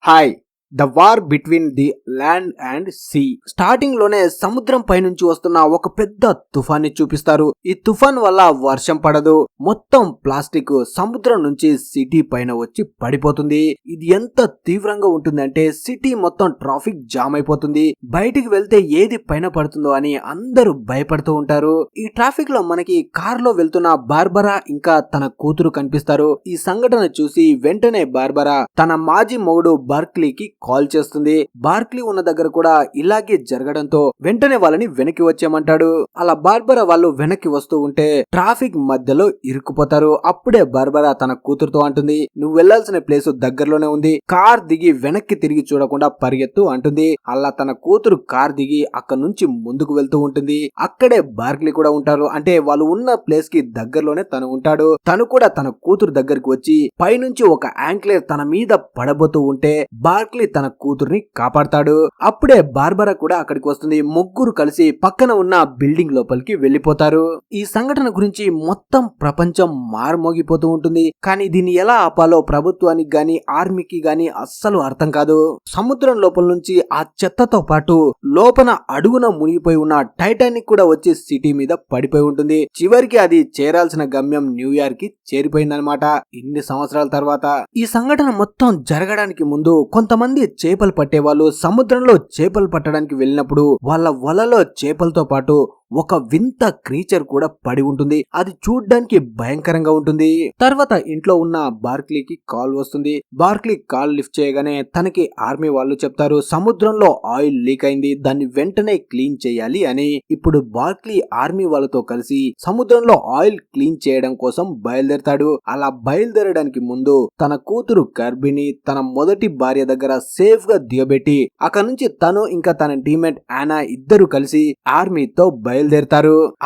Hi the war between the land and sea. Starting లోనే సముద్రం పైనుంచి వస్తున్న ఒక పెద్ద తుఫాన్ని చూపిస్తారు. ఈ తుఫాన్ వల్ల వర్షం పడదు, మొత్తం ప్లాస్టిక్ సముద్రం నుంచి సిటీ పైన వచ్చి పడిపోతుంది. ఇది ఎంత తీవ్రంగా ఉంటుందంటే సిటీ మొత్తం ట్రాఫిక్ జామ్ అయిపోతుంది. బయటికి వెళ్తే ఏది పైన పడుతుందో అని అందరూ భయపడుతూ ఉంటారు. ఈ ట్రాఫిక్ లో మనకి కార్ లో వెళ్తున్న బార్బరా ఇంకా తన కూతురు కనిపిస్తారు. ఈ సంఘటన చూసి వెంటనే బార్బరా తన మాజీ మొగుడు బార్క్లీకి కాల్ చేస్తుంది. బార్క్లీ ఉన్న దగ్గర కూడా ఇలాగే జరగడంతో వెంటనే వాళ్ళని వెనక్కి వచ్చేయమంటాడు. అలా బార్బరా వాళ్ళు వెనక్కి వస్తూ ఉంటే ట్రాఫిక్ మధ్యలో ఇరుక్కుపోతారు. అప్పుడే బార్బరా తన కూతురుతో అంటుంది, నువ్వు వెళ్లాల్సిన ప్లేస్ దగ్గరలోనే ఉంది, కార్ దిగి వెనక్కి తిరిగి చూడకుండా పరిగెత్తు అంటుంది. అలా తన కూతురు కార్ దిగి అక్కడి నుంచి ముందుకు వెళ్తూ ఉంటుంది. అక్కడే బార్క్లీ కూడా ఉంటారు. అంటే వాళ్ళు ఉన్న ప్లేస్ కి దగ్గరలోనే తను ఉంటాడు. తను కూడా తన కూతురు దగ్గరికి వచ్చి పైనుంచి ఒక యాంక్లేర్ తన మీద పడబోతూ ఉంటే బార్క్లీ తన కూతుర్ని కాపాడతాడు. అప్పుడే బార్బరా కూడా అక్కడికి వస్తుంది. ముగ్గురు కలిసి పక్కన ఉన్న బిల్డింగ్ లోపలికి వెళ్లిపోతారు. ఈ సంఘటన గురించి మొత్తం ప్రపంచం మారుమోగిపోతూ ఉంటుంది. కానీ దీన్ని ఎలా ఆపాలో ప్రభుత్వానికి గాని ఆర్మీకి గాని అస్సలు అర్థం కాదు. సముద్రం లోపల నుంచి ఆ చెత్తతో పాటు లోపల అడుగున మునిగిపోయి ఉన్న టైటానిక్ కూడా వచ్చి సిటీ మీద పడిపోయి ఉంటుంది. చివరికి అది చేరాల్సిన గమ్యం న్యూయార్క్ కి చేరిపోయిందనమాట. ఇన్ని సంవత్సరాల తర్వాత ఈ సంఘటన మొత్తం జరగడానికి ముందు కొంతమంది చేపలు పట్టేవాళ్ళు సముద్రంలో చేపలు పట్టడానికి వెళ్ళినప్పుడు వాళ్ళ వలలో చేపలతో పాటు ఒక వింత క్రీచర్ కూడా పడి ఉంటుంది. అది చూడ్డానికి భయంకరంగా ఉంటుంది. తర్వాత ఇంట్లో ఉన్న బార్క్లీకి కాల్ వస్తుంది. బార్క్లీ కాల్ లిఫ్ట్ చేయగానే తనకి ఆర్మీ వాళ్ళు చెప్తారు, సముద్రంలో ఆయిల్ లీక్ అయింది, దాన్ని వెంటనే క్లీన్ చేయాలి అని. ఇప్పుడు బార్క్లీ ఆర్మీ వాళ్ళతో కలిసి సముద్రంలో ఆయిల్ క్లీన్ చేయడం కోసం బయలుదేరతాడు. అలా బయలుదేరడానికి ముందు తన కూతురు గర్భిణి తన మొదటి భార్య దగ్గర సేఫ్ గా దిగబెట్టి అక్కడ నుంచి తను ఇంకా తన టీమేట్ ఆనా ఇద్దరు కలిసి ఆర్మీతో బయలుదేరతారు.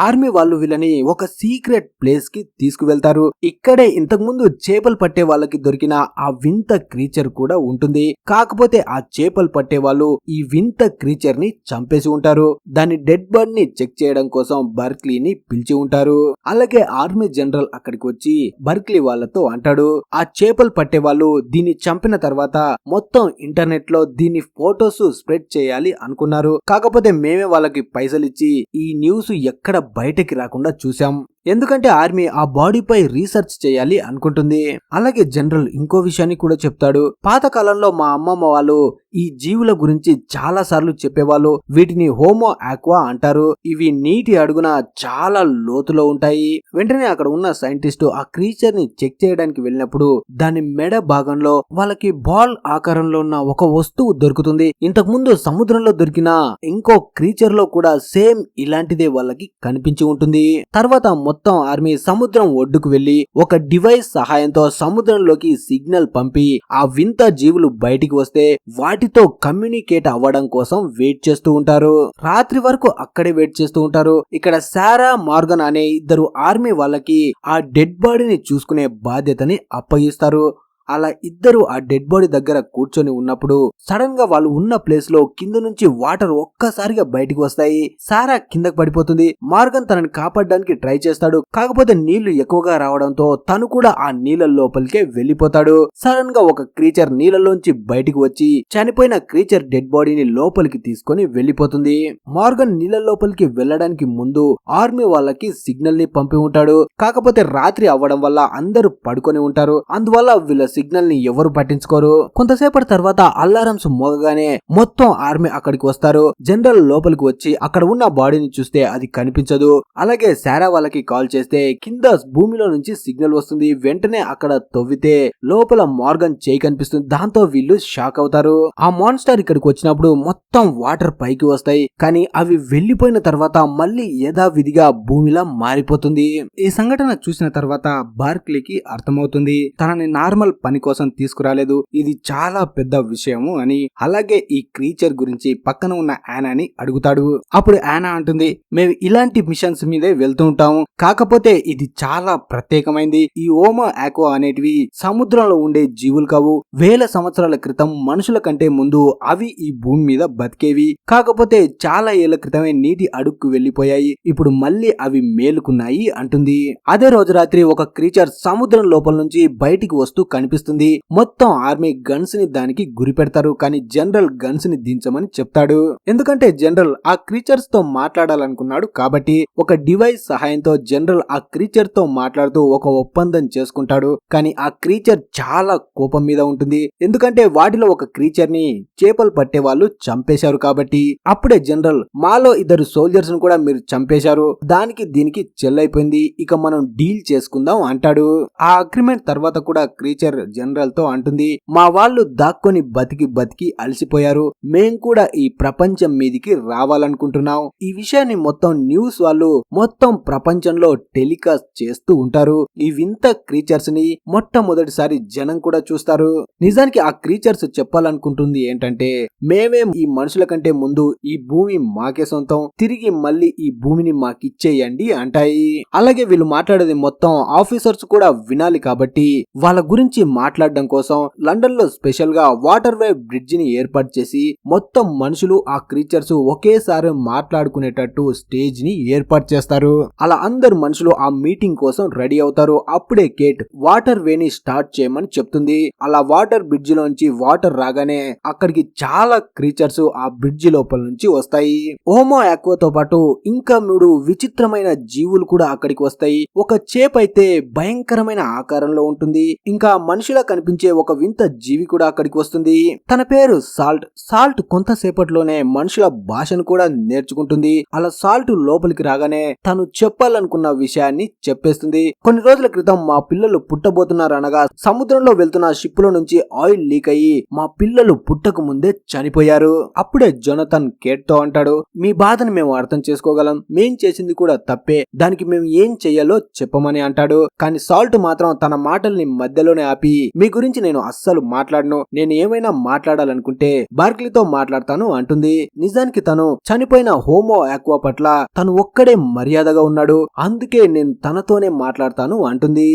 ఆర్మీ వాళ్ళు వీళ్ళని ఒక సీక్రెట్ ప్లేస్ కి తీసుకువెళ్తారు. ఇక్కడే ఇంతకు ముందు చేపలు పట్టే వాళ్ళకి దొరికిన ఆ వింత క్రీచర్ కూడా ఉంటుంది. కాకపోతే ఆ చేపలు పట్టే వాళ్ళు ఈ వింత క్రీచర్ ని చంపేసి ఉంటారు. దాని డెడ్ బాడీ ని చెక్ చేయడం కోసం బర్క్లీని పిలిచి ఉంటారు. అలాగే ఆర్మీ జనరల్ అక్కడికి వచ్చి బర్క్లీ వాళ్ళతో అంటాడు, ఆ చేపలు పట్టే వాళ్ళు దీన్ని చంపిన తర్వాత మొత్తం ఇంటర్నెట్ లో దీని ఫోటోస్ స్ప్రెడ్ చేయాలి అనుకున్నారు. కాకపోతే మేమే వాళ్ళకి పైసలు ఇచ్చి ఈ న్యూస్ ఎక్కడ బయటకి రాకుండా చూసాం. ఎందుకంటే ఆర్మీ ఆ బాడీపై రీసెర్చ్ చేయాలి అనుకుంటుంది. అలాగే జనరల్ ఇంకో విషయాన్ని కూడా చెప్తాడు, పాతకాలంలో మా అమ్మమ్మ వాళ్ళు ఈ జీవుల గురించి చాలా సార్లు చెప్పేవాళ్ళు. వీటిని హోమో ఆక్వా అంటారు. ఇవి నీటి అడుగున చాలా లోతులో ఉంటాయి. వెంటనే అక్కడ ఉన్న సైంటిస్ట్ ఆ క్రీచర్ ని చెక్ చేయడానికి వెళ్ళినప్పుడు దాని మెడ భాగంలో వాళ్ళకి బాల్ ఆకారంలో ఉన్న ఒక వస్తువు దొరుకుతుంది. ఇంతకు ముందు సముద్రంలో దొరికిన ఇంకో క్రీచర్ లో కూడా సేమ్ ఇలాంటిదే వాళ్ళకి కనిపించి ఉంటుంది. తర్వాత మొత్తం ఆర్మీ సముద్రం ఒడ్డుకు వెళ్లి ఒక డివైస్ సహాయంతో సముద్రంలోకి సిగ్నల్ పంపి ఆ వింత జీవులు బయటికి వస్తే వాటితో కమ్యూనికేట్ అవ్వడం కోసం వెయిట్ చేస్తూ ఉంటారు. రాత్రి వరకు అక్కడే వెయిట్ చేస్తూ ఉంటారు. ఇక్కడ సారా మార్గన్ అనే ఇద్దరు ఆర్మీ వాళ్ళకి ఆ డెడ్ బాడీని చూసుకునే బాధ్యతని అప్పగిస్తారు. అలా ఇద్దరు ఆ డెడ్ బాడీ దగ్గర కూర్చొని ఉన్నప్పుడు సడన్ గా వాళ్ళు ఉన్న ప్లేస్ లో కింద నుంచి వాటర్ ఒక్కసారిగా బయటికి వస్తాయి. సారా కిందకి పడిపోతుంది. మార్గన్ తనని కాపాడడానికి ట్రై చేస్తాడు. కాకపోతే నీళ్లు ఎక్కువగా రావడంతో తను కూడా ఆ నీళ్ల లోపలికే వెళ్లిపోతాడు. సడన్ గా ఒక క్రీచర్ నీళ్లలోంచి బయటికి వచ్చి చనిపోయిన క్రీచర్ డెడ్ బాడీని లోపలికి తీసుకొని వెళ్లిపోతుంది. మార్గన్ నీళ్ల లోపలికి వెళ్లడానికి ముందు ఆర్మీ వాళ్ళకి సిగ్నల్ ని పంపి ఉంటాడు. కాకపోతే రాత్రి అవ్వడం వల్ల అందరూ పడుకొని ఉంటారు. అందువల్ల వీళ్ళ సిగ్నల్ ని ఎవరు పట్టించుకోరు. కొంతసేపటి తర్వాత అల్లారమ్స్ మోగగానే మొత్తం ఆర్మీ అక్కడికి వస్తారు. జనరల్ లోపలికి వచ్చి అక్కడ ఉన్న బాడీని చూస్తే అది కనిపించదు. అలాగే సారా వాళ్ళకి కాల్ చేస్తే కింద భూమిలో నుంచి సిగ్నల్ వస్తుంది. వెంటనే అక్కడ తవ్వితే లోపల మార్గన్ చేయి కనిపిస్తుంది. దాంతో వీళ్ళు షాక్ అవుతారు. ఆ మాన్స్టర్ ఇక్కడికి వచ్చినప్పుడు మొత్తం వాటర్ పైకి వస్తాయి. కానీ అవి వెళ్లిపోయిన తర్వాత మళ్ళీ యథావిధిగా భూమిలా మారిపోతుంది. ఈ సంఘటన చూసిన తర్వాత బార్క్లీకి అర్థమవుతుంది, తనని నార్మల్ పని కోసం తీసుకురాలేదు, ఇది చాలా పెద్ద విషయము అని. అలాగే ఈ క్రీచర్ గురించి పక్కన ఉన్న యానాని అడుగుతాడు. అప్పుడు యానా అంటుంది, మేము ఇలాంటి మిషన్స్ మీదే వెళ్తూ ఉంటాము, కాకపోతే ఇది చాలా ప్రత్యేకమైంది. ఈ హోమో ఆక్వా అనేటివి సముద్రంలో ఉండే జీవులు కావు. వేల సంవత్సరాల క్రితం మనుషుల కంటే ముందు అవి ఈ భూమి మీద బతికేవి. కాకపోతే చాలా ఏళ్ల క్రితమే నీటి అడుక్కు వెళ్లిపోయాయి. ఇప్పుడు మళ్ళీ అవి మేలుకున్నాయి అంటుంది. అదే రోజు రాత్రి ఒక క్రీచర్ సముద్రం లోపల నుంచి బయటికి వస్తూ కనిపిస్తుంది. కనిపిస్తుంది. మొత్తం ఆర్మీ గన్స్ ని దానికి గురి పెడతారు, కానీ జనరల్ గన్స్ ని దించమని చెప్తాడు. ఎందుకంటే జనరల్ ఆ క్రీచర్స్ తో మాట్లాడాలనుకున్నాడు కాబట్టి ఒక డివైస్ సహాయంతో జనరల్ ఆ క్రీచర్ తో మాట్లాడుతూ ఒక ఒప్పందం చేసుకుంటాడు. కానీ ఆ క్రీచర్ చాలా కోపం మీద ఉంటుంది, ఎందుకంటే వాటిలో ఒక క్రీచర్ ని చేపలు పట్టే వాళ్ళు చంపేశారు కాబట్టి. అప్పుడే జనరల్ మాలో 2 సోల్జర్స్ ను కూడా మీరు చంపేశారు, దానికి దీనికి చెల్లైపోయింది, ఇక మనం డీల్ చేసుకుందాం అంటాడు. ఆ అగ్రిమెంట్ తర్వాత కూడా క్రీచర్ జనరల్ తో అంటుంది, మా వాళ్ళు దాక్కొని బతికి అలసిపోయారు, మేం కూడా ఈ ప్రపంచం మీదికి రావాలనుకుంటున్నాం. ఈ విషయాన్ని మొత్తం న్యూస్ వాళ్ళు మొత్తం ప్రపంచంలో టెలికాస్ట్ చేస్తూ ఉంటారు. ఈ వింత క్రీచర్స్ ని మొట్టమొదటిసారి జనం కూడా చూస్తారు. నిజానికి ఆ క్రీచర్స్ చెప్పాలనుకుంటుంది ఏంటంటే, మేమేం ఈ మనుషుల కంటే ముందు ఈ భూమి మాకే సొంతం, తిరిగి మళ్ళీ ఈ భూమిని మాకిచ్చేయండి అంటాయి. అలాగే వీళ్ళు మాట్లాడేది మొత్తం ఆఫీసర్స్ కూడా వినాలి కాబట్టి వాళ్ళ గురించి మాట్లాడడం కోసం లండన్ లో స్పెషల్ గా వాటర్ వే బ్రిడ్జ్ ని ఏర్పాటు చేసి మొత్తం మనుషులు ఆ క్రీచర్స్ ఒకేసారి మాట్లాడుకునేటట్టు స్టేజ్ ని ఏర్పాటు చేస్తారు. అలా అందరు మనుషులు ఆ మీటింగ్ కోసం రెడీ అవుతారు. అప్పుడే కేట్ వాటర్ వే ని స్టార్ట్ చేయమని చెప్తుంది. అలా వాటర్ బ్రిడ్జ్ లోంచి వాటర్ రాగానే అక్కడికి చాలా క్రీచర్స్ ఆ బ్రిడ్జ్ లోపల నుంచి వస్తాయి. హోమో ఆక్వాతో పాటు ఇంకా 3 విచిత్రమైన జీవులు కూడా అక్కడికి వస్తాయి. ఒక చేప అయితే భయంకరమైన ఆకారంలో ఉంటుంది, ఇంకా మనిషిలా కనిపించే ఒక వింత జీవి కూడా అక్కడికి వస్తుంది. తన పేరు సాల్ట్. సాల్ట్ కొంతసేపట్లోనే మనుషుల భాషను కూడా నేర్చుకుంటుంది. అలా సాల్ట్ లోపలికి రాగానే తను చెప్పాలనుకున్న విషయాన్ని చెప్పేస్తుంది. కొన్ని రోజుల క్రితం మా పిల్లలు పుట్టబోతున్నారు అనగా సముద్రంలో వెళ్తున్న షిప్ లో నుంచి ఆయిల్ లీక్ అయ్యి మా పిల్లలు పుట్టక ముందే చనిపోయారు. అప్పుడే జొనథన్ కేట్ తో అంటాడు, మీ బాధను మేము అర్థం చేసుకోగలం, మేం చేసింది కూడా తప్పే, దానికి మేము ఏం చెయ్యాలో చెప్పమని అంటాడు. కానీ సాల్ట్ మాత్రం తన మాటల్ని మధ్యలోనే ఆపి, మీ గురించి నేను అస్సలు మాట్లాడను, నేను ఏమైనా మాట్లాడాలనుకుంటే బార్క్లీతో మాట్లాడతాను అంటుంది. నిజానికి తను చనిపోయిన హోమో ఆక్వా పట్ల తను ఒక్కడే మర్యాదగా ఉన్నాడు, అందుకే నేను తనతోనే మాట్లాడతాను అంటుంది.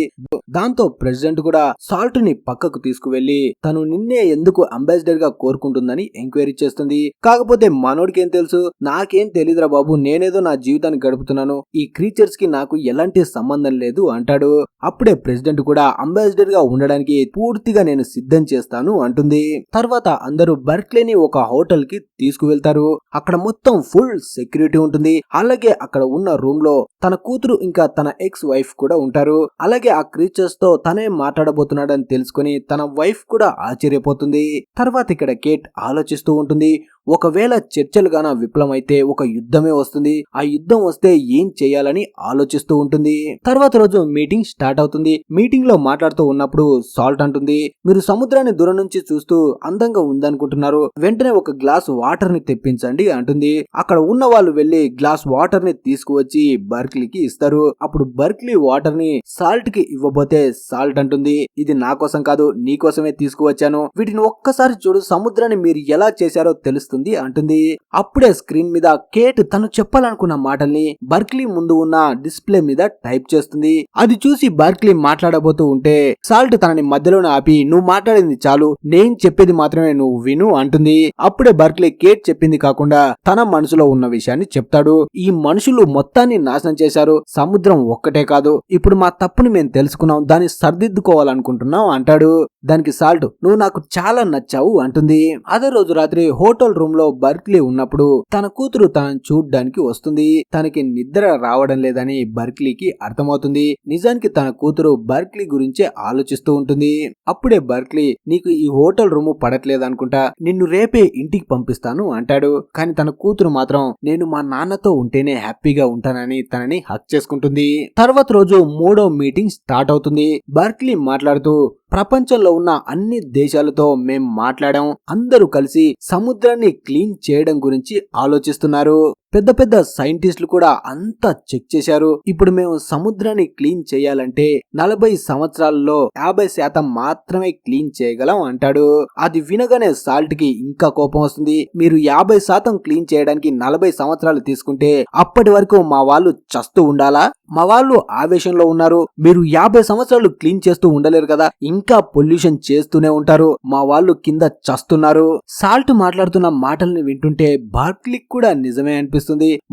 దాంతో ప్రెసిడెంట్ కూడా సాల్ట్ ని పక్కకు తీసుకువెళ్లి తను నిన్నే ఎందుకు అంబాసిడర్ గా కోరుకుంటుందని ఎంక్వైరీ చేస్తుంది. కాకపోతే మనోడికి ఏం తెలుసు, నాకేం తెలీదురా బాబు, నేనేదో నా జీవితాన్ని గడుపుతున్నాను, ఈ క్రీచర్స్ కి నాకు ఎలాంటి సంబంధం లేదు అంటాడు. అప్పుడే ప్రెసిడెంట్ కూడా అంబాసిడర్ గా ఉండడానికి పూర్తిగా నేను సిద్ధం చేస్తాను అంటుంది. తర్వాత అందరూ బర్క్లీని ఒక హోటల్ కి తీసుకువెళ్తారు. అక్కడ మొత్తం ఫుల్ సెక్యూరిటీ ఉంటుంది. అలాగే అక్కడ ఉన్న రూమ్ లో తన కూతురు ఇంకా తన ఎక్స్ వైఫ్ కూడా ఉంటారు. అలాగే ఆ క్రీచర్స్ తో తనే మాట్లాడబోతున్నాడని తెలుసుకుని తన వైఫ్ కూడా ఆశ్చర్యపోతుంది. తర్వాత ఇక్కడ కేట్ ఆలోచిస్తూ ఉంటుంది, ఒకవేళ చర్చలు గాన విఫలమైతే ఒక యుద్ధమే వస్తుంది, ఆ యుద్ధం వస్తే ఏం చేయాలని ఆలోచిస్తూ ఉంటుంది. తర్వాత రోజు మీటింగ్ స్టార్ట్ అవుతుంది. మీటింగ్ లో మాట్లాడుతూ ఉన్నప్పుడు సాల్ట్ అంటుంది, మీరు సముద్రాన్ని దూరం నుంచి చూస్తూ అందంగా ఉందనుకుంటున్నారు, వెంటనే ఒక గ్లాస్ వాటర్ ని తెప్పించండి అంటుంది. అక్కడ ఉన్న వాళ్ళు వెళ్లి గ్లాస్ వాటర్ ని తీసుకువచ్చి బర్క్లీకి ఇస్తారు. అప్పుడు బర్క్లీ వాటర్ ని సాల్ట్ కి ఇవ్వబోతే సాల్ట్ అంటుంది, ఇది నా కోసం కాదు, నీ కోసమే తీసుకువచ్చాను, వీటిని ఒక్కసారి చూడు, సముద్రాన్ని మీరు ఎలా చేశారో తెలుస్తుంది అంటుంది. అప్పుడే స్క్రీన్ మీద కేట్ తను చెప్పాలనుకున్న మాటల్ని బర్క్లీ ముందు ఉన్న డిస్ప్లే మీద టైప్ చేస్తుంది. అది చూసి బర్క్లీ మాట్లాడబోతూ ఉంటే సాల్ట్ తనని మధ్యలోనే ఆపి, నువ్వు మాట్లాడింది చాలు, నేను చెప్పేది మాత్రమే నువ్వు విను అంటుంది. అప్పుడే బర్క్లీ కేట్ చెప్పింది కాకుండా తన మనసులో ఉన్న విషయాన్ని చెప్తాడు. ఈ మనుషులు మొత్తాన్ని నాశనం చేశారు, సముద్రం ఒక్కటే కాదు, ఇప్పుడు మా తప్పుని మేము తెలుసుకున్నాం, దాన్ని సరిదిద్దుకోవాలనుకుంటున్నాం అంటాడు. దానికి సాల్ట్, నువ్వు నాకు చాలా నచ్చావు అంటుంది. అదే రోజు రాత్రి హోటల్ రూమ్ లో బర్క్లీ ఉన్నప్పుడు తన కూతురు తనని చూడ్డానికి వస్తుంది. తనకి నిద్ర రావడం లేదని బర్క్లీకి అర్థమవుతుంది. నిజానికి తన కూతురు బర్క్లీ గురించే ఆలోచిస్తూ ఉంటుంది. అప్పుడే బర్క్లీ, నీకు ఈ హోటల్ రూమ్ పడట్లేదనుకుంటా, నిన్ను రేపే ఇంటికి పంపిస్తాను అంటాడు. కానీ తన కూతురు మాత్రం, నేను మా నాన్నతో ఉంటేనే హ్యాపీగా ఉంటానని తనని హక్ చేసుకుంటుంది. తర్వాత రోజు 3వ మీటింగ్ స్టార్ట్ అవుతుంది. బర్క్లీ మాట్లాడుతూ, ప్రపంచంలో ఉన్న అన్ని దేశాలతో మేం మాట్లాడాం, అందరూ కలిసి సముద్రాన్ని క్లీన్ చేయడం గురించి ఆలోచిస్తున్నారు, పెద్ద పెద్ద సైంటిస్టులు కూడా అంతా చెక్ చేశారు, ఇప్పుడు మేము సముద్రాన్ని క్లీన్ చేయాలంటే 40 సంవత్సరాలలో 50% మాత్రమే క్లీన్ చేయగలం అంటాడు. అది వినగానే సాల్ట్ కి ఇంకా కోపం వస్తుంది. మీరు 50% క్లీన్ చేయడానికి 40 సంవత్సరాలు తీసుకుంటే అప్పటి వరకు మా వాళ్ళు చస్తూ ఉండాలా? మా వాళ్ళు ఆవేశంలో ఉన్నారు, మీరు 50 సంవత్సరాలు క్లీన్ చేస్తూ ఉండలేరు కదా, ఇంకా పొల్యూషన్ చేస్తూనే ఉంటారు, మా వాళ్ళు కింద చస్తున్నారు. సాల్ట్ మాట్లాడుతున్న మాటల్ని వింటుంటే బార్క్లీకి కూడా నిజమే అనిపిస్తుంది.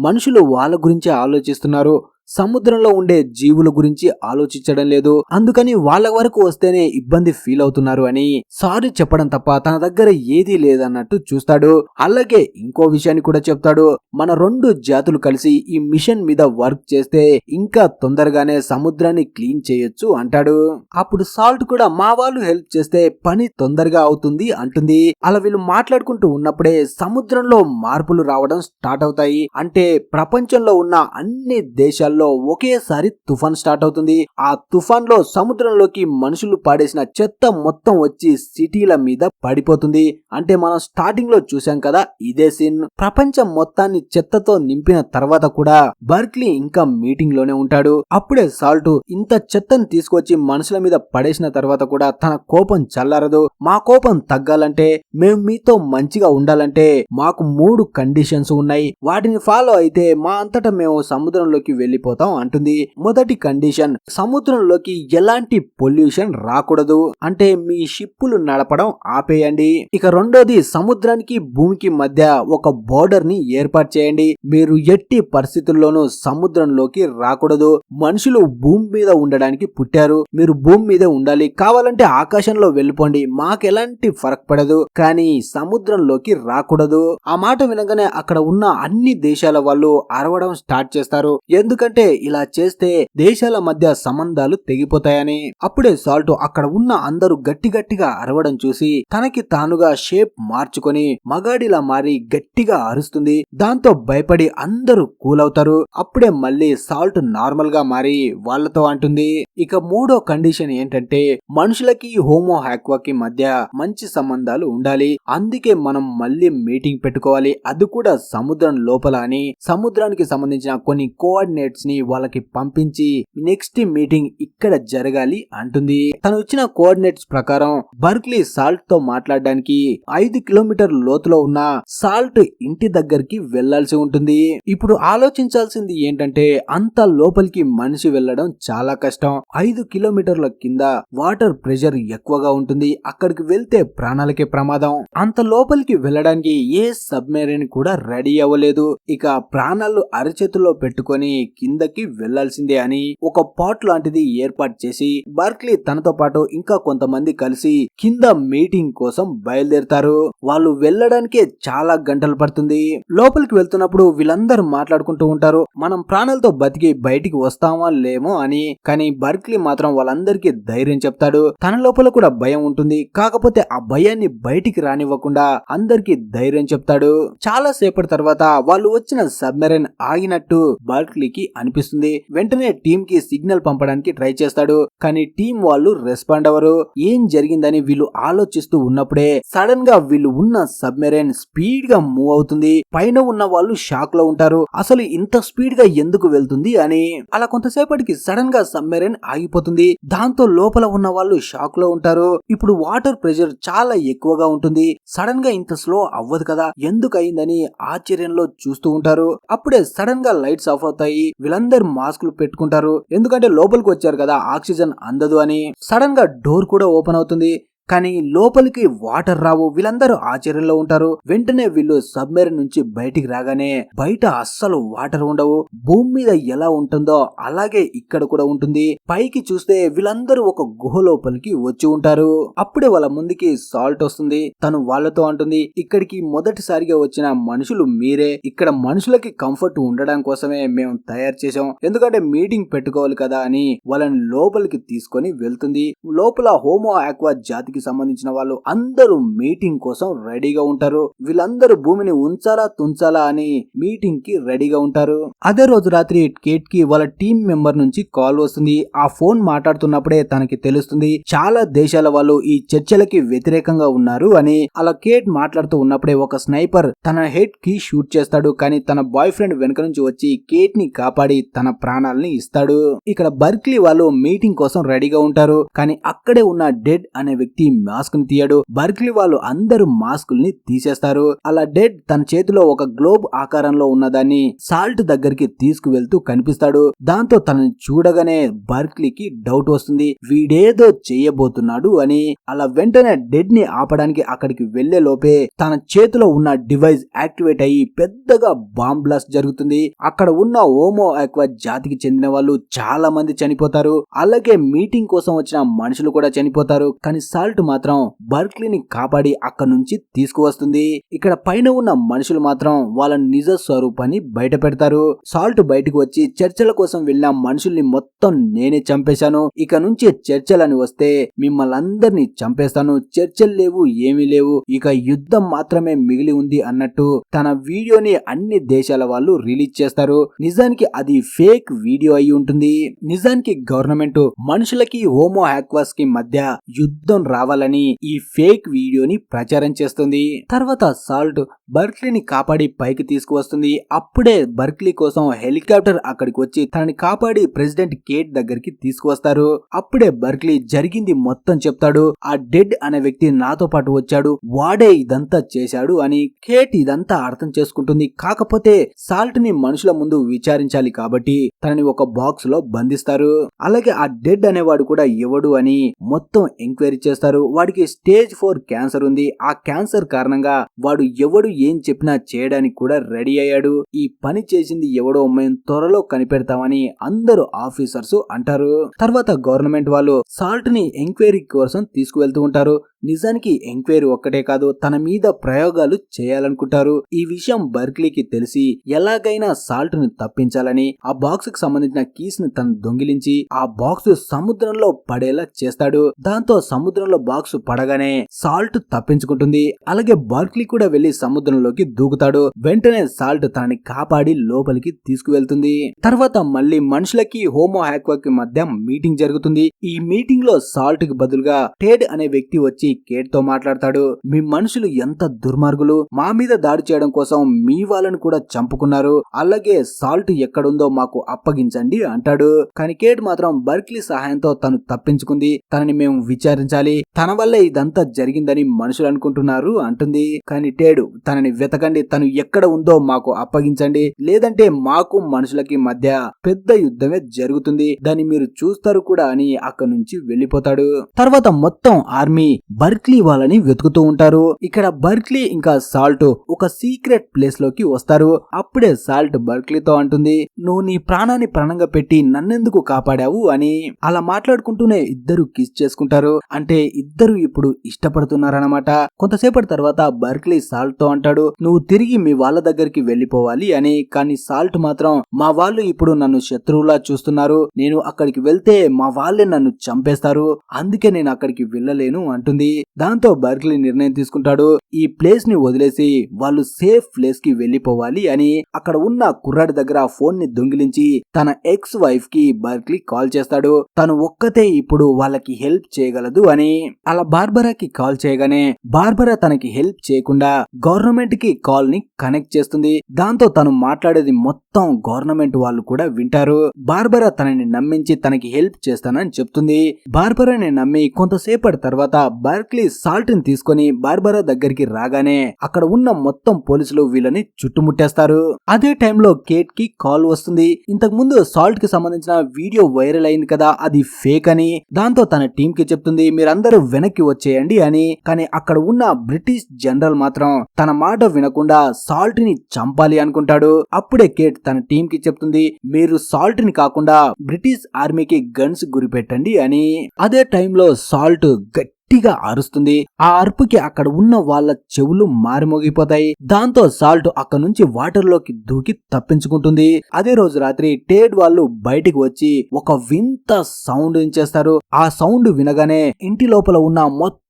మనుషులు వాళ్ళ గురించి ఆలోచిస్తున్నారు, సముద్రంలో ఉండే జీవుల గురించి ఆలోచించడం లేదు. అందుకని వాళ్ళ వరకు వస్తేనే ఇబ్బంది ఫీల్ అవుతున్నారు అని సారీ చెప్పడం తప్ప తన దగ్గర ఏదీ లేదన్నట్టు చూస్తాడు. అలాగే ఇంకో విషయాన్ని కూడా చెప్తాడు. మన రెండు జాతులు కలిసి ఈ మిషన్ మీద వర్క్ చేస్తే ఇంకా తొందరగానే సముద్రాన్ని క్లీన్ చేయొచ్చు అంటాడు. అప్పుడు సాల్ట్ కూడా మా వాళ్ళు హెల్ప్ చేస్తే పని తొందరగా అవుతుంది అంటుంది. అలా వీళ్ళు మాట్లాడుకుంటూ ఉన్నప్పుడే సముద్రంలో మార్పులు రావడం స్టార్ట్ అవుతాయి. అంటే ప్రపంచంలో ఉన్న అన్ని దేశాల్లో ఒకేసారి తుఫాన్ స్టార్ట్ అవుతుంది. ఆ తుఫాన్ లో సముద్రంలోకి మనుషులు పాడేసిన చెత్త మొత్తం వచ్చి సిటీల మీద పడిపోతుంది. అంటే మనం స్టార్టింగ్ లో చూసాం కదా ఇదే సీన్. ప్రపంచం మొత్తాన్ని చెత్తతో నింపిన తర్వాత కూడా బర్క్లీ ఇంకా మీటింగ్ లోనే ఉంటాడు. అప్పుడే సాల్ట్ ఇంత చెత్తను తీసుకొచ్చి మనుషుల మీద పడేసిన తర్వాత కూడా తన కోపం చల్లారదు. మా కోపం తగ్గాలంటే, మేము మీతో మంచిగా ఉండాలంటే మాకు 3 కండిషన్స్ ఉన్నాయి. వాటిని ఫాలో అయితే మా అంతటా మేము సముద్రంలోకి వెళ్లిపోతాం అంటుంది. మొదటి కండిషన్, సముద్రంలోకి ఎలాంటి పొల్యూషన్ రాకూడదు. అంటే మీ షిప్పులు నడపడం ఆపేయండి. ఇక రెండోది, సముద్రానికి భూమికి మధ్య ఒక బోర్డర్ ని ఏర్పాటు చేయండి. మీరు ఎట్టి పరిస్థితుల్లోనూ సముద్రంలోకి రాకూడదు. మనుషులు భూమి మీద ఉండడానికి పుట్టారు. మీరు భూమి మీదే ఉండాలి. కావాలంటే ఆకాశంలో వెళ్ళిపోండి, మాకెలాంటి ఫరక్ పడదు, కానీ సముద్రంలోకి రాకూడదు. ఆ మాట వినగానే అక్కడ ఉన్న అన్ని దేశాల వాళ్ళు అరవడం స్టార్ట్ చేస్తారు. ఎందుకంటే ఇలా చేస్తే దేశాల మధ్య సంబంధాలు తెగిపోతాయని. అప్పుడే సాల్ట్ అక్కడ ఉన్న అందరూ గట్టి గట్టిగా అరవడం చూసి తనకి తానుగా షేప్ మార్చుకొని మగాడిలా మారి గట్టిగా అరుస్తుంది. దాంతో భయపడి అందరూ కూల్ అవుతారు. అప్పుడే మళ్ళీ సాల్ట్ నార్మల్ గా మారి వాళ్ళతో అంటుంది. ఇక మూడో కండిషన్ ఏంటంటే, మనుషులకి హోమో హ్యాక్వాకి మధ్య మంచి సంబంధాలు ఉండాలి. అందుకే మనం మళ్ళీ మీటింగ్ పెట్టుకోవాలి, అది కూడా సముద్రం లోపల అని. సముద్రానికి సంబంధించిన కొన్ని కోఆర్డినేట్స్ ని వాళ్ళకి పంపించి నెక్స్ట్ మీటింగ్ ఇక్కడ జరగాలి అంటుంది. తను ఇచ్చిన కోఆర్డినేట్స్ ప్రకారం బర్క్లీ సాల్ట్ తో మాట్లాడడానికి 5 కిలోమీటర్ లోతులో ఉన్న సాల్ట్ ఇంటి దగ్గరికి వెళ్లాల్సి ఉంటుంది. ఇప్పుడు ఆలోచించాల్సింది ఏంటంటే, అంత లోపలికి మనిషి వెళ్లడం చాలా కష్టం. 5 కిలోమీటర్ల కింద వాటర్ ప్రెషర్ ఎక్కువగా ఉంటుంది. అక్కడికి వెళ్తే ప్రాణాలకే ప్రమాదం. అంత లోపలికి వెళ్ళడానికి ఏ సబ్మెరైన్ కూడా రెడీ అవ్వలేదు. ఇక ప్రాణాలు అరచేతుల్లో పెట్టుకొని కిందకి వెళ్లాల్సిందే అని ఒక పాట్ లాంటిది ఏర్పాటు చేసి బర్క్లీ తనతో పాటు ఇంకా కొంతమంది కలిసి కింద మీటింగ్ కోసం బయలుదేరుతారు. వాళ్ళు వెళ్ళడానికే చాలా గంటలు పడుతుంది. లోపలికి వెళ్తున్నప్పుడు వీళ్ళందరూ మాట్లాడుకుంటూ ఉంటారు, మనం ప్రాణాలతో బతికి బయటికి వస్తామా లేమో అని. కానీ బర్క్లీ మాత్రం వాళ్ళందరికీ ధైర్యం చెప్తాడు. తన లోపల కూడా భయం ఉంటుంది, కాకపోతే ఆ భయాన్ని బయటికి రానివ్వకుండా అందరికీ ధైర్యం చెప్తాడు. చాలా సేపటి తర్వాత వాళ్ళు వచ్చిన సబ్మెరైన్ ఆగినట్టు బర్క్లీకి అనిపిస్తుంది. వెంటనే టీమ్ కి సిగ్నల్ పంపడానికి ట్రై చేస్తాడు, కానీ టీం వాళ్ళు రెస్పాండ్ అవ్వరు. ఏం జరిగిందని వీళ్ళు ఆలోచిస్తూ ఉన్నప్పుడే సడన్ గా వీళ్ళు ఉన్న సబ్మెరైన్ స్పీడ్ గా మూవ్ అవుతుంది. పైన ఉన్న వాళ్ళు షాక్ లో ఉంటారు, అసలు ఇంత స్పీడ్ గా ఎందుకు వెళ్తుంది అని. అలా కొంతసేపటికి సడన్ గా సబ్మెరైన్ ఆగిపోతుంది. దాంతో లోపల ఉన్న వాళ్ళు షాక్ లో ఉంటారు. ఇప్పుడు వాటర్ ప్రెషర్ చాలా ఎక్కువగా ఉంటుంది. సడన్ గా ఇంత స్లో అవ్వదు కదా, ఎందుకు అయిందని ఆశ్చర్యంలో చూస్తూ ఉంటారు. అప్పుడే సడన్ గా లైట్స్ ఆఫ్ అవుతాయి. వీళ్ళందరూ మాస్కులు పెట్టుకుంటారు, ఎందుకంటే లోపలికి వచ్చారు కదా, ఆక్సిజన్ అందదు అని. సడన్ గా డోర్ కూడా ఓపెన్ అవుతుంది, కానీ లోపలికి వాటర్ రావు. వీళ్ళందరూ ఆశ్చర్యంలో ఉంటారు. వెంటనే వీళ్ళు సబ్మెరైన్ నుంచి బయటికి రాగానే బయట అస్సలు వాటర్ ఉండవు. భూమి మీద ఎలా ఉంటుందో అలాగే ఇక్కడ కూడా ఉంటుంది. పైకి చూస్తే వీళ్ళందరూ ఒక గుహ లోపలికి వచ్చి ఉంటారు. అప్పుడే వాళ్ళ ముందుకి సాల్ట్ వస్తుంది. తను వాళ్ళతో అంటుంది, ఇక్కడికి మొదటిసారిగా వచ్చిన మనుషులు మీరే. ఇక్కడ మనుషులకి కంఫర్ట్ ఉండడం కోసమే మేము తయారు చేసాం, ఎందుకంటే మీటింగ్ పెట్టుకోవాలి కదా అని వాళ్ళని లోపలికి తీసుకొని వెళ్తుంది. లోపల హోమో ఆక్వా జాతికి సంబంధించిన వాళ్ళు అందరూ మీటింగ్ కోసం రెడీగా ఉంటారు. వీళ్ళందరూ భూమిని ఉంచాలా తుంచాలా అని మీటింగ్ కి రెడీగా ఉంటారు. అదే రోజు రాత్రి కేట్ కి వాళ్ళ టీం మెంబర్ నుంచి కాల్ వస్తుంది. ఆ ఫోన్ మాట్లాడుతున్నప్పుడే తనకి తెలుస్తుంది చాలా దేశాల వాళ్ళు ఈ చర్చలకి వ్యతిరేకంగా ఉన్నారు అని. అలా కేట్ మాట్లాడుతూ ఉన్నప్పుడే ఒక స్నైపర్ తన హెడ్ కి షూట్ చేస్తాడు, కానీ తన బాయ్ ఫ్రెండ్ వెనక నుంచి వచ్చి కేట్ ని కాపాడి తన ప్రాణాలని ఇస్తాడు. ఇక్కడ బర్క్లీ వాళ్ళు మీటింగ్ కోసం రెడీగా ఉంటారు, కానీ అక్కడే ఉన్న డెడ్ అనే వ్యక్తి వ్యక్తి మాస్క్ ని తీయడు. బర్క్లీ వాళ్ళు అందరూ మాస్కుల్ని తీసేస్తారు. అలా డెడ్ తన చేతిలో ఒక గ్లోబ్ ఆకారంలో ఉన్నదాన్ని సాల్ట్ దగ్గరికి తీసుకువెళ్తూ కనిపిస్తాడు. దాంతో తనని చూడగానే బర్క్లీకి డౌట్ వస్తుంది, వీడేదో చెయ్యబోతున్నాడు అని. అలా వెంటనే డెడ్ ని ఆపడానికి అక్కడికి వెళ్లే లోపే తన చేతిలో ఉన్న డివైస్ యాక్టివేట్ అయ్యి పెద్దగా బాంబ్ బ్లాస్ట్ జరుగుతుంది. అక్కడ ఉన్న హోమో ఆక్వా జాతికి చెందిన వాళ్ళు చాలా మంది చనిపోతారు. అలాగే మీటింగ్ కోసం వచ్చిన మనుషులు కూడా చనిపోతారు. కానీ సాల్ట్ మాత్రం బర్క్లీని కాపాడి అక్కడ నుంచి తీసుకువస్తుంది. ఇక్కడ పైన ఉన్న మనుషులు మాత్రం వాళ్ళ నిజ స్వరూపాన్ని బయట పెడతారు. సాల్ట్ బయటకు వచ్చి చర్చల కోసం వెళ్ళిన మనుషుల్ని మొత్తం నేనే చంపేశాను. ఇక నుంచి చర్చలని వస్తే మిమ్మల్ని అందరినీ చంపేస్తాను. చర్చలు లేవు, ఏమీ లేవు, ఇక యుద్ధం మాత్రమే మిగిలి ఉంది అన్నట్టు తన వీడియోని అన్ని దేశాల వాళ్ళు రిలీజ్ చేస్తారు. నిజానికి అది ఫేక్ వీడియో అయి ఉంటుంది. నిజానికి గవర్నమెంట్ మనుషులకి హోమో ఆక్వాస్ కి మధ్య యుద్ధం రావాలని ఈ ఫేక్ వీడియోని ప్రచారం చేస్తుంది. తర్వాత సాల్ట్ బర్క్లీని కాపాడి పైకి తీసుకువస్తుంది. అప్పుడే బర్క్లీ కోసం హెలికాప్టర్ అక్కడికి వచ్చి తనని కాపాడి ప్రెసిడెంట్ కేట్ దగ్గరికి తీసుకువస్తారు. అప్పుడే బర్క్లీ జరిగింది మొత్తం చెప్తాడు. ఆ డెడ్ అనే వ్యక్తి నాతో పాటు వచ్చాడు, వాడే ఇదంతా చేశాడు అని. కేట్ ఇదంతా అర్థం చేసుకుంటుంది. కాకపోతే సాల్ట్ ని మనుషుల ముందు విచారించాలి కాబట్టి తనని ఒక బాక్స్ లో బంధిస్తారు. అలాగే ఆ డెడ్ అనేవాడు కూడా ఎవడు అని మొత్తం ఎంక్వైరీ చేస్తారు. వాడికి స్టేజ్ 4 క్యాన్సర్ ఉంది. ఆ క్యాన్సర్ కారణంగా వాడు ఎవడు ఏం చెప్పినా చేయడానికి కూడా రెడీ అయ్యాడు. ఈ పని చేసింది ఎవడో మేము త్వరలో కనిపెడతామని అందరూ ఆఫీసర్స్ అంటారు. తర్వాత గవర్నమెంట్ వాళ్ళు సాల్ట్ ని ఎంక్వైరీ కోసం తీసుకువెళ్తూ ఉంటారు. నిజానికి ఎంక్వైరీ ఒక్కటే కాదు, తన మీద ప్రయోగాలు చేయాలనుకుంటారు. ఈ విషయం బర్క్లీకి తెలిసి ఎలాగైనా సాల్ట్ ని తప్పించాలని ఆ బాక్స్ కి సంబంధించిన కీస్ ని తను దొంగిలించి ఆ బాక్స్ సముద్రంలో పడేలా చేస్తాడు. దాంతో సముద్రంలో బాక్స్ పడగానే సాల్ట్ తప్పించుకుంటుంది. అలాగే బర్క్లీ కూడా వెళ్లి సముద్రంలోకి దూకుతాడు. వెంటనే సాల్ట్ తనని కాపాడి లోపలికి తీసుకువెళ్తుంది. తర్వాత మళ్ళీ మనుషులకి హోమో ఆక్వాకి మధ్య మీటింగ్ జరుగుతుంది. ఈ మీటింగ్ లో సాల్ట్ కి బదులుగా టెడ్ అనే వ్యక్తి వచ్చి కేట్ తో మాట్లాడతాడు. మీ మనుషులు ఎంత దుర్మార్గులు, మా మీద దాడి చేయడం కోసం మీ వాళ్ళని కూడా చంపుకున్నారు. అలాగే సాల్ట్ ఎక్కడుందో మాకు అప్పగించండి అంటాడు. కానీ కేట్ మాత్రం బర్క్లీ సహాయంతో తను తప్పించుకుంది, తనని మేము విచారించాలి, తన వల్లే ఇదంతా జరిగిందని మనుషులు అనుకుంటున్నారు అంటుంది. కానీ టెడ్ తనని వెతకండి, తను ఎక్కడ ఉందో మాకు అప్పగించండి, లేదంటే మాకు మనుషులకి మధ్య పెద్ద యుద్ధమే జరుగుతుంది, దాన్ని మీరు చూస్తారు కూడా అని అక్కడి నుంచి వెళ్లిపోతాడు. తర్వాత మొత్తం ఆర్మీ బర్క్లీ వాళ్ళని వెతుకుతూ ఉంటారు. ఇక్కడ బర్క్లీ ఇంకా సాల్ట్ ఒక సీక్రెట్ ప్లేస్ లోకి వస్తారు. అప్పుడే సాల్ట్ బర్క్లీతో అంటుంది, నువ్వు నీ ప్రాణాన్ని ప్రాణంగా పెట్టి నన్నెందుకు కాపాడావు అని. అలా మాట్లాడుకుంటూనే ఇద్దరు కిస్ చేసుకుంటారు. అంటే ఇద్దరు ఇప్పుడు ఇష్టపడుతున్నారన్నమాట. కొంతసేపటి తర్వాత బర్క్లీ సాల్ట్ తో అంటాడు, నువ్వు తిరిగి మీ వాళ్ళ దగ్గరికి వెళ్లిపోవాలి అని. కానీ సాల్ట్ మాత్రం మా వాళ్ళు ఇప్పుడు నన్ను శత్రువులా చూస్తున్నారు, నేను అక్కడికి వెళ్తే మా వాళ్ళే నన్ను చంపేస్తారు, అందుకే నేను అక్కడికి వెళ్ళలేను అంటుంది. దాంతో బర్క్లీ నిర్ణయం తీసుకుంటాడు, ఈ ప్లేస్ ని వదిలేసి వాళ్ళు సేఫ్ ప్లేస్ కి వెళ్లిపోవాలి అని. అక్కడ ఉన్న కుర్రాడి దగ్గర ఫోన్ ని దొంగిలించి తన ఎక్స్ వైఫ్ కి బర్క్లీ కాల్ చేస్తాడు. తను ఒక్కతే ఇప్పుడు వాళ్ళకి హెల్ప్ చేయగలదు అని. అలా బార్బరాకి కాల్ చేయగానే బార్బరా తనకి హెల్ప్ చేయకుండా గవర్నమెంట్ కి కాల్ ని కనెక్ట్ చేస్తుంది. దాంతో తను మాట్లాడేది మొత్తం గవర్నమెంట్ వాళ్ళు కూడా వింటారు. బార్బరా తనని నమ్మించి తనకి హెల్ప్ చేస్తానని చెప్తుంది. బార్బరాని నమ్మి కొంతసేపటి తర్వాత బర్క్లీ సాల్ట్ ని తీసుకొని బార్బరా దగ్గరికి రాగానే అక్కడ ఉన్న మొత్తం పోలీసులు వీళ్ళని చుట్టుముట్టేస్తారు. అదే టైంలో కేట్ కి కాల్ వస్తుంది. ఇంతకు ముందు సాల్ట్ కి సంబంధించిన వీడియో వైరల్ అయింది కదా, అది ఫేక్ అని. దాంతో తన టీం కి చెప్తుంది, మీరందరూ వెనక్కి వచ్చేయండి అని. కానీ అక్కడ ఉన్న బ్రిటిష్ జనరల్ మాత్రం తన మాట వినకుండా సాల్ట్ ని చంపాలి అనుకుంటాడు. అప్పుడే కేట్ తన టీం కి చెప్తుంది, మీరు సాల్ట్ ని కాకుండా బ్రిటిష్ ఆర్మీకి గన్స్ గురిపెట్టండి అని. అదే టైంలో సాల్ట్ గట్టిగా అరుస్తుంది. ఆ అరుపుకి అక్కడ ఉన్న వాళ్ళ చెవులు మారిమోగిపోతాయి. దాంతో సాల్ట్ అక్కడ నుంచి వాటర్ లోకి దూకి తప్పించుకుంటుంది. అదే రోజు రాత్రి టెడ్ వాళ్ళు బయటికి వచ్చి ఒక వింత సౌండ్ చేస్తారు. ఆ సౌండ్ వినగానే ఇంటి లోపల ఉన్న మొత్తం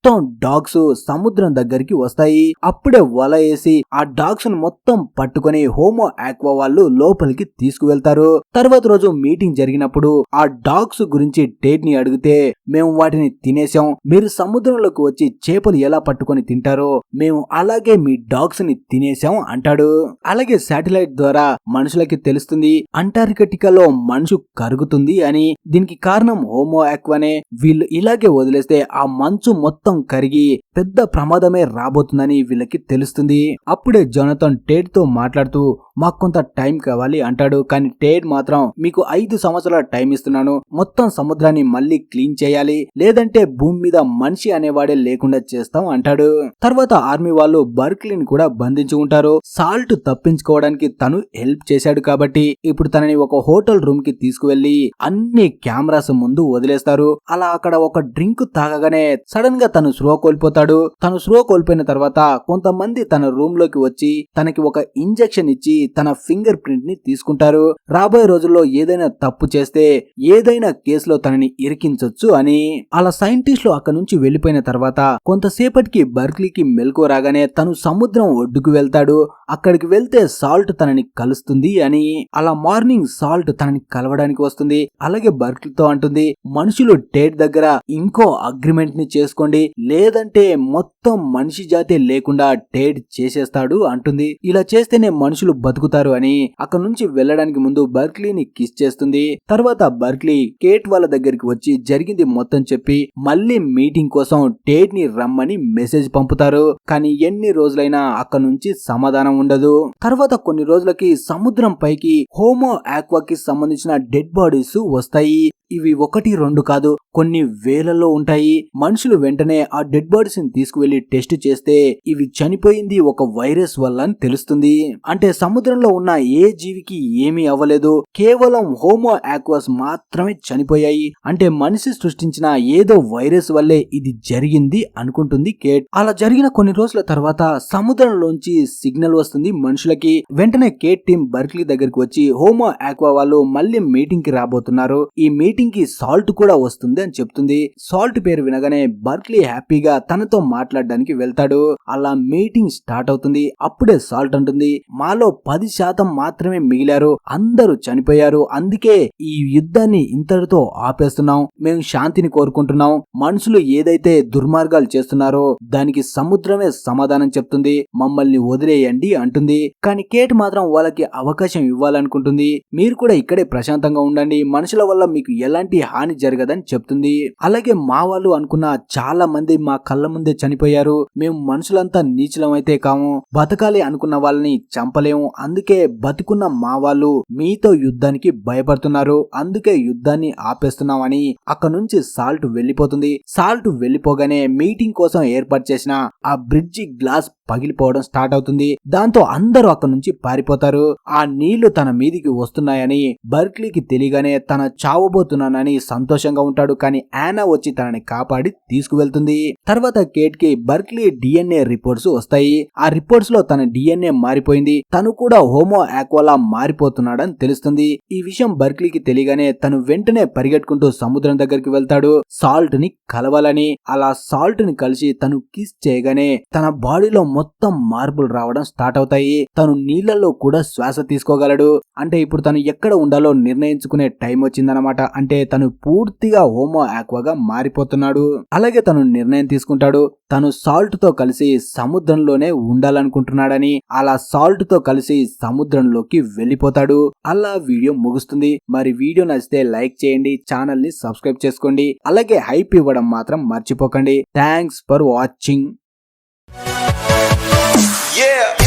డాగ్స్ సముద్రం దగ్గరికి వస్తాయి. అప్పుడే వల వేసి ఆ డాగ్స్ ను మొత్తం పట్టుకొని హోమో ఆక్వా వాళ్ళు లోపలికి తీసుకువెళ్తారు. తర్వాత రోజు మీటింగ్ జరిగినప్పుడు ఆ డాగ్స్ గురించి టెడ్ ని అడిగితే, మేము వాటిని తినేసాం, మీరు సముద్రంలోకి వచ్చి చేపలు ఎలా పట్టుకొని తింటారో మేము అలాగే మీ డాగ్స్ ని తినేసాం అంటాడు. అలాగే శాటిలైట్ ద్వారా మనుషులకి తెలుస్తుంది అంటార్కిటికాలో మంచు కరుగుతుంది అని. దీనికి కారణం హోమో ఆక్వానే. వీళ్ళు ఇలాగే వదిలేస్తే ఆ మంచు మొత్తం కరిగి పెద్ద ప్రమాదమే రాబోతుందని వీళ్ళకి తెలుస్తుంది. అప్పుడే జోనథన్ టేడ్ తో మాట్లాడుతూ మాకు కొంత టైం కావాలి అంటాడు. కానీ టేడ్ మాత్రం మీకు 5 సంవత్సరాల టైం ఇస్తున్నాను, మొత్తం సముద్రాన్ని మళ్ళీ క్లీన్ చేయాలి, లేదంటే భూమి మీద మనిషి అనేవాడే లేకుండా చేస్తాం అంటాడు. తర్వాత ఆర్మీ వాళ్ళు బర్క్లీని కూడా బంధించి ఉంటారు. సాల్ట్ తప్పించుకోవడానికి తను హెల్ప్ చేశాడు కాబట్టి ఇప్పుడు తనని ఒక హోటల్ రూమ్ కి తీసుకువెళ్లి అన్ని కెమెరాస్ ముందు వదిలేస్తారు. అలా అక్కడ ఒక డ్రింక్ తాగగానే సడన్ గా తను స్పృహ కోల్పోతాడు. తను స్పృహ కోల్పోయిన తర్వాత కొంతమంది తన రూమ్ లోకి వచ్చి తనకి ఒక ఇంజెక్షన్ ఇచ్చి తన ఫింగర్ ప్రింట్ ని తీసుకుంటారు. రాబోయే రోజుల్లో ఏదైనా తప్పు చేస్తే ఏదైనా కేసులో తనని ఇరికించొచ్చు అని. అలా సైంటిస్టులు అక్కడి నుంచి వెళ్లిపోయిన తర్వాత కొంతసేపటికి బర్క్లీకి మెలకు రాగానే తను సముద్రం ఒడ్డుకు వెళ్తాడు. అక్కడికి వెళ్తే సాల్ట్ తనని కలుస్తుంది అని. అలా మార్నింగ్ సాల్ట్ తనని కలవడానికి వస్తుంది. అలాగే బర్క్లీతో అంటుంది మనుషులు టేడ్ దగ్గర ఇంకో అగ్రిమెంట్ ని చేసుకోండి, లేదంటే మొత్తం మనిషి జాతే లేకుండా టేడ్ చేసేస్తాడు అంటుంది. ఇలా చేస్తేనే మనుషులు బతుకుతారు అని. అక్కడ నుంచి వెళ్లడానికి ముందు బర్క్లీని కిస్ చేస్తుంది. తర్వాత బర్క్లీ కేట్ వాళ్ళ దగ్గరికి వచ్చి జరిగింది మొత్తం చెప్పి మళ్ళీ మీటింగ్ కోసం టేడ్ ని రమ్మని మెసేజ్ పంపుతారు. కానీ ఎన్ని రోజులైనా అక్కడ నుంచి సమాధానం ఉండదు. తర్వాత కొన్ని రోజులకి సముద్రం పైకి హోమో ఆక్వాకి సంబంధించిన డెడ్ బాడీస్ వస్తాయి. ఇవి 1-2 కాదు, కొన్ని వేలలో ఉంటాయి. మనుషులు వెంటనే ఆ డెడ్ బాడీస్ ని తీసుకువెళ్లి టెస్ట్ చేస్తే ఇవి చనిపోయింది ఒక వైరస్ వల్ల అని తెలుస్తుంది. అంటే సముద్రంలో ఉన్న ఏ జీవికి ఏమీ అవ్వలేదు, కేవలం హోమో ఆక్వాస్ మాత్రమే చనిపోయాయి. అంటే మనిషి సృష్టించిన ఏదో వైరస్ వల్లే ఇది జరిగింది అనుకుంటుంది కేట్. అలా జరిగిన కొన్ని రోజుల తర్వాత సముద్రంలోంచి సిగ్నల్ వస్తుంది మనుషులకి. వెంటనే కేట్ టీం బర్క్లీ దగ్గరికి వచ్చి హోమో ఆక్వా వాళ్ళు మళ్ళీ మీటింగ్ కి రాబోతున్నారు, ఈ మీటింగ్ కి సాల్ట్ కూడా వస్తుంది అని చెప్తుంది. సాల్ట్ పేరు వినగానే బర్క్లీ హ్యాపీగా తనతో మాట్లాడడానికి వెళ్తాడు. అలా మీటింగ్ స్టార్ట్ అవుతుంది. అప్పుడే సాల్ట్ అంటుంది మాలో 10% మాత్రమే మిగిలారు, అందరూ చనిపోయారు, అందుకే ఈ యుద్ధాన్ని ఇంతటితో ఆపేస్తున్నాం, మేము శాంతిని కోరుకుంటున్నాం, మనుషులు ఏదైతే దుర్మార్గాలు చేస్తున్నారో దానికి సముద్రమే సమాధానం చెప్తుంది, మమ్మల్ని వదిలేయండి అంటుంది. కానీ కేట్ మాత్రం వాళ్ళకి అవకాశం ఇవ్వాలనుకుంటుంది. మీరు కూడా ఇక్కడే ప్రశాంతంగా ఉండండి, మనుషుల వల్ల మీకు ఎలాంటి హాని జరగదని చెప్తుంది. అలాగే మా వాళ్ళు అనుకున్న చాలా మంది మా కళ్ళ ముందే చనిపోయారు, మేము మనుషులంతా నీచులమైతే కాము, బతకాలి అనుకున్న వాళ్ళని చంపలేము, అందుకే బతుకున్న మా వాళ్ళు మీతో యుద్ధానికి భయపడుతున్నారు, అందుకే యుద్ధాన్ని ఆపేస్తున్నామని అక్కడ నుంచి సాల్ట్ వెళ్లిపోతుంది. సాల్ట్ వెళ్లిపోగానే మీటింగ్ కోసం ఏర్పాటు చేసిన ఆ బ్రిడ్జి గ్లాస్ పగిలిపోవడం స్టార్ట్ అవుతుంది. దాంతో అందరూ అక్కడ నుంచి పారిపోతారు. ఆ నీళ్లు తన మీదికి వస్తున్నాయని బర్క్లీకి తెలియగానే తన చావబోతున్నానని సంతోషంగా ఉంటాడు. కానీ యానా వచ్చి తనని కాపాడి తీసుకువెళ్తుంది. తర్వాత కేట్ కి బర్క్లీ డిఎన్ఏ రిపోర్ట్స్ వస్తాయి. ఆ రిపోర్ట్స్ లో తన డిఎన్ఏ మారిపోయింది, తను కూడా హోమో ఆక్వాలా మారిపోతున్నాడని తెలుస్తుంది. ఈ విషయం బర్క్లీకి తెలియగానే తను వెంటనే పరిగెట్టుకుంటూ సముద్రం దగ్గరికి వెళ్తాడు సాల్ట్ ని కలవాలని. అలా సాల్ట్ ని కలిసి తను కిస్ చేయగానే తన బాడీలో మొత్తం మార్పులు రావడం స్టార్ట్ అవుతాయి. తను నీళ్లలో కూడా శ్వాస తీసుకోగలడు. అంటే ఇప్పుడు తను ఎక్కడ ఉండాలో నిర్ణయించుకునే టైం వచ్చిందనమాట. అంటే తను పూర్తిగా హోమో ఆక్వాగా మారిపోతున్నాడు. అలాగే తను నిర్ణయం తీసుకుంటాడు, తను సాల్ట్ తో కలిసి సముద్రంలోనే ఉండాలనుకుంటున్నాడని. అలా సాల్ట్ తో కలిసి సముద్రంలోకి వెళ్ళిపోతాడు. అలా వీడియో ముగుస్తుంది. మరి వీడియో నచ్చితే లైక్ చేయండి, ఛానల్ ని సబ్స్క్రైబ్ చేసుకోండి, అలాగే హైప్ ఇవ్వడం మాత్రం మర్చిపోకండి. Thanks for watching. Yeah.